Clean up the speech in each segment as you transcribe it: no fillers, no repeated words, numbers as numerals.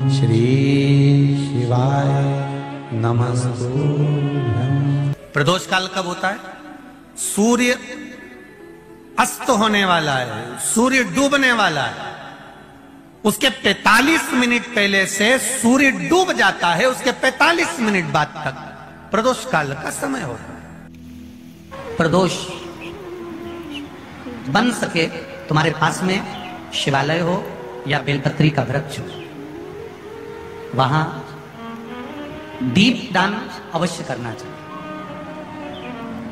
श्री शिवाय नमस्तुभ्यं। प्रदोष काल कब होता है? सूर्य अस्त होने वाला है, सूर्य डूबने वाला है, उसके 45 मिनट पहले से सूर्य डूब जाता है, उसके 45 मिनट बाद तक प्रदोष काल का समय होता है। प्रदोष बन सके तुम्हारे पास में शिवालय हो या बेलपत्री का वृक्ष हो, वहां दीप दान अवश्य करना चाहिए।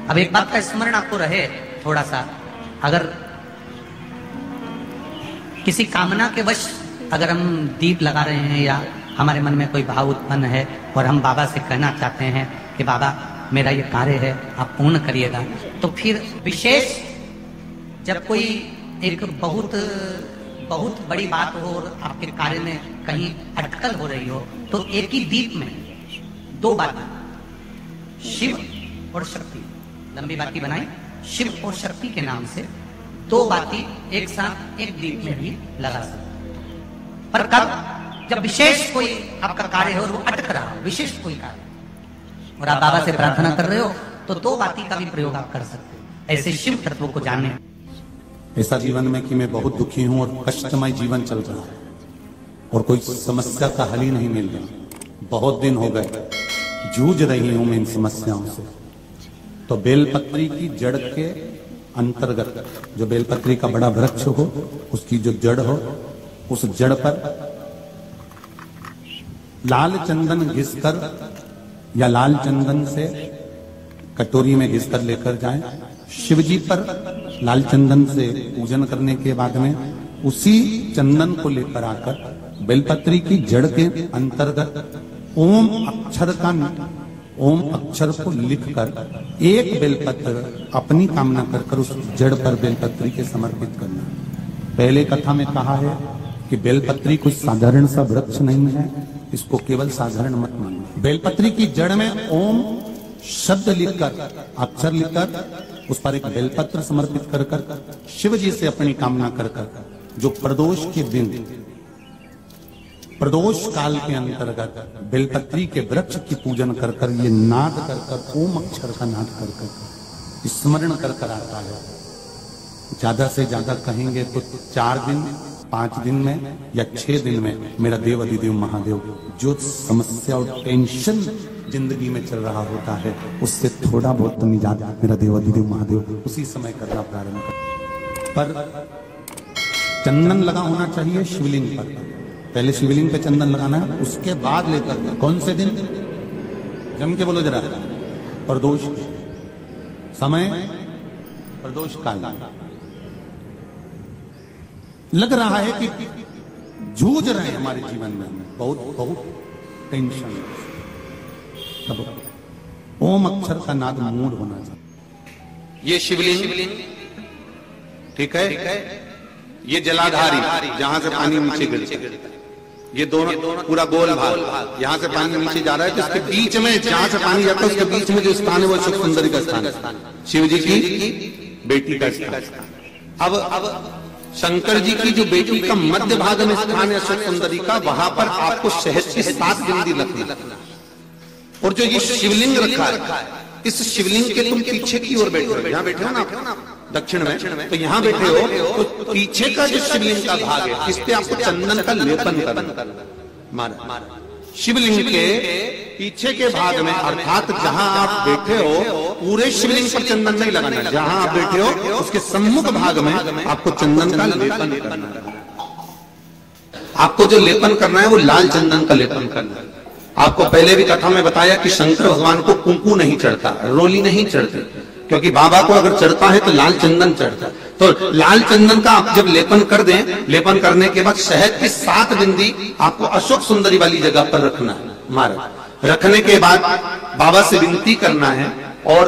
अब एक बात का स्मरण आपको रहे थोड़ा सा, अगर किसी कामना के वश अगर हम दीप लगा रहे हैं या हमारे मन में कोई भाव उत्पन्न है और हम बाबा से कहना चाहते हैं कि बाबा मेरा ये कार्य है आप पूर्ण करिएगा, तो फिर विशेष जब कोई एक बहुत बड़ी बात हो और आपके कार्य में कहीं अटकल हो रही हो, तो एक ही दीप में दो बातें, शिव और शक्ति, लंबी बाती बनाई, शिव और शक्ति के नाम से दो बाती एक साथ एक दीप में भी लगा सकते। पर कब? जब विशेष कोई आपका कार्य हो और वो अटक रहा हो, विशेष कोई कार्य, और आप बाबा से प्रार्थना कर रहे हो, तो दो बाती का भी प्रयोग आप कर सकते हो। ऐसे शिव तत्वों को जानने। ऐसा जीवन में कि मैं बहुत दुखी हूं और कष्टमय जीवन चल रहा है और कोई समस्या का हल ही नहीं मिल रहा, बहुत दिन हो गए जूझ रही हूं मैं इन समस्याओं से। तो बेलपत्री की जड़ के अंतर्गत, जो बेलपत्री का बड़ा वृक्ष हो उसकी जो जड़ हो, उस जड़ पर लाल चंदन घिसकर या लाल चंदन से कटोरी में घिसकर लेकर जाएं। शिवजी पर लाल चंदन से पूजन करने के बाद में उसी चंदन को लेकर आकर बेलपत्री की जड़ के अंतर्गत ओम अक्षर को लिखकर एक बेलपत्र अपनी कामना कर उस जड़ पर बेलपत्री के समर्पित करना। पहले कथा में कहा है कि बेलपत्री कोई साधारण सा वृक्ष नहीं है, इसको केवल साधारण मत मानना। बेलपत्री की जड़ में ओम शब्द लिखकर, अक्षर लिखकर उस पर एक बेलपत्र समर्पित कर शिव जी से अपनी कामना कर जो प्रदोष के दिन, प्रदोष काल के अंतर्गत बेलपत्री के वृक्ष की पूजन कर ये नाद कर ओम अक्षर का नाद कर स्मरण कर आता है। ज्यादा से ज्यादा कहेंगे तो 4 दिन 5 दिन में या 6 दिन में मेरा देव अधिदेव महादेव जो समस्या और टेंशन जिंदगी में चल रहा होता है उससे थोड़ा बहुत तो निजात मेरा देव अधिदेव महादेव उसी समय करना प्रारंभ कर। पर चंदन लगा होना चाहिए शिवलिंग पर, पहले शिवलिंग पे चंदन लगाना है, उसके बाद लेकर कौन से दिन, जम के बोलो जरा, प्रदोष समय, प्रदोष काल। लग रहा है कि जूझ रहे हैं हमारे जीवन में, बहुत टेंशन। तब ओम अक्षर का नाद मूड होना चाहिए। ये शिवलिंग ठीक है, ये जलाधारी जहां से पानी नीचे गिरता है, ये दोनों पूरा गोल भाग, यहाँ से पानी नीचे जा रहा है, तो इसके बीच में जहां से पानी जाता है उसके बीच में जो स्थान है वो अशोक सुंदरी का स्थान है, शिव जी की बेटी का स्थान। अब शंकर जी की जो बेटी का मध्य भाग में स्थान है अशोक सुंदरी का, वहां पर आपको शहद की 7 बिंदी रखना। और जो ये शिवलिंग रखा है, इस शिवलिंग के तुम पीछे की ओर बैठे हो, यहाँ बैठे हो ना दक्षिण में, तो यहाँ बैठे हो तो पीछे का जो शिवलिंग का भाग है इस पे आपको चंदन का लेपन करना। मारा शिवलिंग के पीछे के भाग में, अर्थात जहां आप बैठे हो पूरे शिवलिंग पर चंदन नहीं लगाना, जहां आप बैठे हो उसके सम्मुख भाग में आपको चंदन का लेपन करना। आपको जो लेपन करना है वो लाल चंदन का लेपन करना है। आपको पहले भी कथा में बताया कि शंकर भगवान को कुंकू नहीं चढ़ता, रोली नहीं चढ़ती, क्योंकि बाबा को अगर चढ़ता है तो लाल चंदन चढ़ता है। तो लाल चंदन का आप जब लेपन कर दें, लेपन करने के बाद शहद की 7 बिंदी आपको अशोक सुंदरी वाली जगह पर रखना है। महाराज रखने के बाद बाबा से विनती करना है और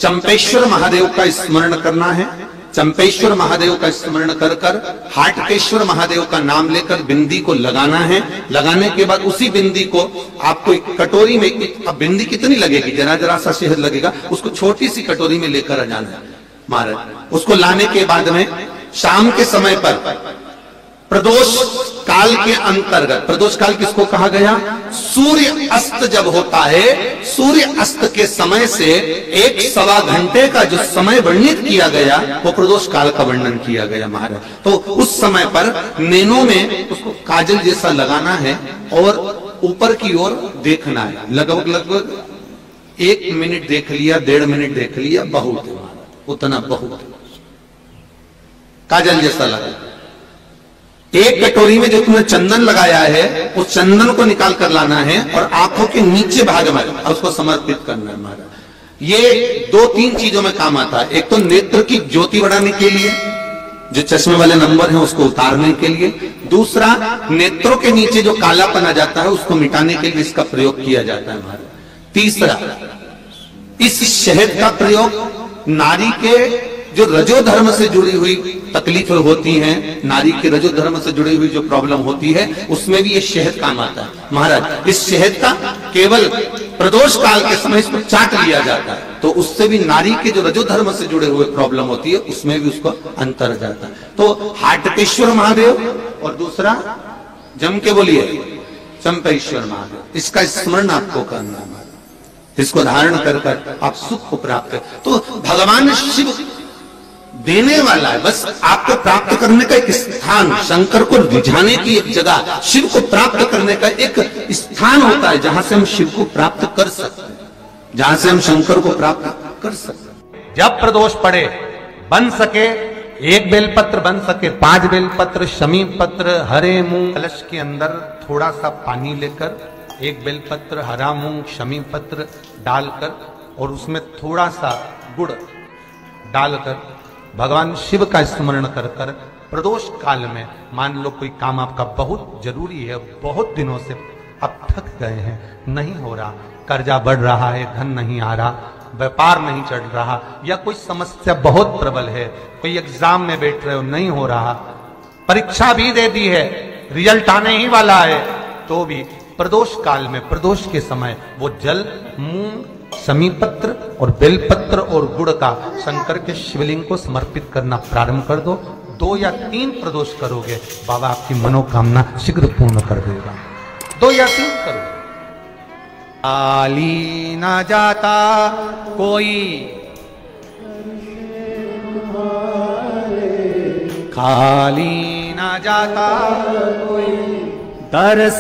चंपेश्वर महादेव का स्मरण करना है। चंपेश्वर महादेव का स्मरण कर हाटकेश्वर महादेव का नाम लेकर बिंदी को लगाना है। लगाने के बाद उसी बिंदी को आपको एक कटोरी में, अब बिंदी कितनी लगेगी, जरा सा शहद लगेगा, उसको छोटी सी कटोरी में लेकर आ जाना है। महाराज उसको लाने के बाद में शाम के समय पर प्रदोष काल के अंतर्गत, प्रदोष काल किसको कहा गया? सूर्य अस्त जब होता है, सूर्य अस्त के समय से 1-1.25 घंटे का जो समय वर्णित किया गया वो प्रदोष काल का वर्णन किया गया महाराज। तो उस समय पर नैनों में उसको काजल जैसा लगाना है और ऊपर की ओर देखना है। लगभग 1 मिनट देख लिया, 1.5 मिनट देख लिया, बहुत है महाराज, उतना बहुत है। काजल जैसा लगा। एक कटोरी में जो तुमने चंदन लगाया है उस चंदन को निकाल कर लाना है और आंखों के नीचे भाग में उसको समर्पित करना है महाराज। ये 2-3 चीजों में काम आता है। एक तो नेत्र की ज्योति बढ़ाने के लिए, जो चश्मे वाले नंबर हैं उसको उतारने के लिए। दूसरा, नेत्रों के नीचे जो कालापन आ जाता है उसको मिटाने के लिए इसका प्रयोग किया जाता है महाराज। तीसरा, इस शहद का प्रयोग नारी के जो रजो धर्म से जुड़ी हुई तकलीफें होती हैं, नारी के रजो धर्म से जुड़ी हुई जो प्रॉब्लम होती है उसमें भी ये शहद काम आता है महाराज। इस शहद का केवल प्रदोष काल के समय इसको चाट लिया जाता है तो उससे भी नारी के जो रजो धर्म से जुड़े हुए प्रॉब्लम होती है उसमें भी उसको अंतर जाता है। तो हाटकेश्वर महादेव और दूसरा जम के बोलिए चंपेश्वर महादेव, इसका स्मरण आपको करना है, इसको धारण कर आप सुख को प्राप्त कर। तो भगवान शिव देने वाला है, बस आपको प्राप्त करने का एक स्थान, शंकर को रिझाने की एक जगह, शिव को प्राप्त करने का एक स्थान होता है जहां से हम शिव को प्राप्त कर सकते हैं, जहां से हम शंकर को प्राप्त कर सकते हैं। जब प्रदोष पड़े, बन सके 1 बेलपत्र, बन सके 5 बेलपत्र, शमी पत्र, हरे मूंग, कलश के अंदर थोड़ा सा पानी लेकर 1 बेलपत्र, हरा मूंग, शमी पत्र डालकर और उसमें थोड़ा सा गुड़ डालकर भगवान शिव का स्मरण कर कर प्रदोष काल में, मान लो कोई काम आपका बहुत जरूरी है, बहुत दिनों से अब थक गए हैं, नहीं हो रहा, कर्जा बढ़ रहा है, धन नहीं आ रहा, व्यापार नहीं चढ़ रहा, या कोई समस्या बहुत प्रबल है, कोई एग्जाम में बैठ रहे हो नहीं हो रहा, परीक्षा भी दे दी है, रिजल्ट आने ही वाला है, तो भी प्रदोष काल में, प्रदोष के समय वो जल, मूंग, शमी पत्र और बेलपत्र और गुड़ का शंकर के शिवलिंग को समर्पित करना प्रारंभ कर दो। 2 या 3 प्रदोष करोगे, बाबा आपकी मनोकामना शीघ्र पूर्ण कर देगा। 2 या 3 करो। खाली ना जाता कोई, खाली ना जाता कोई, दर्श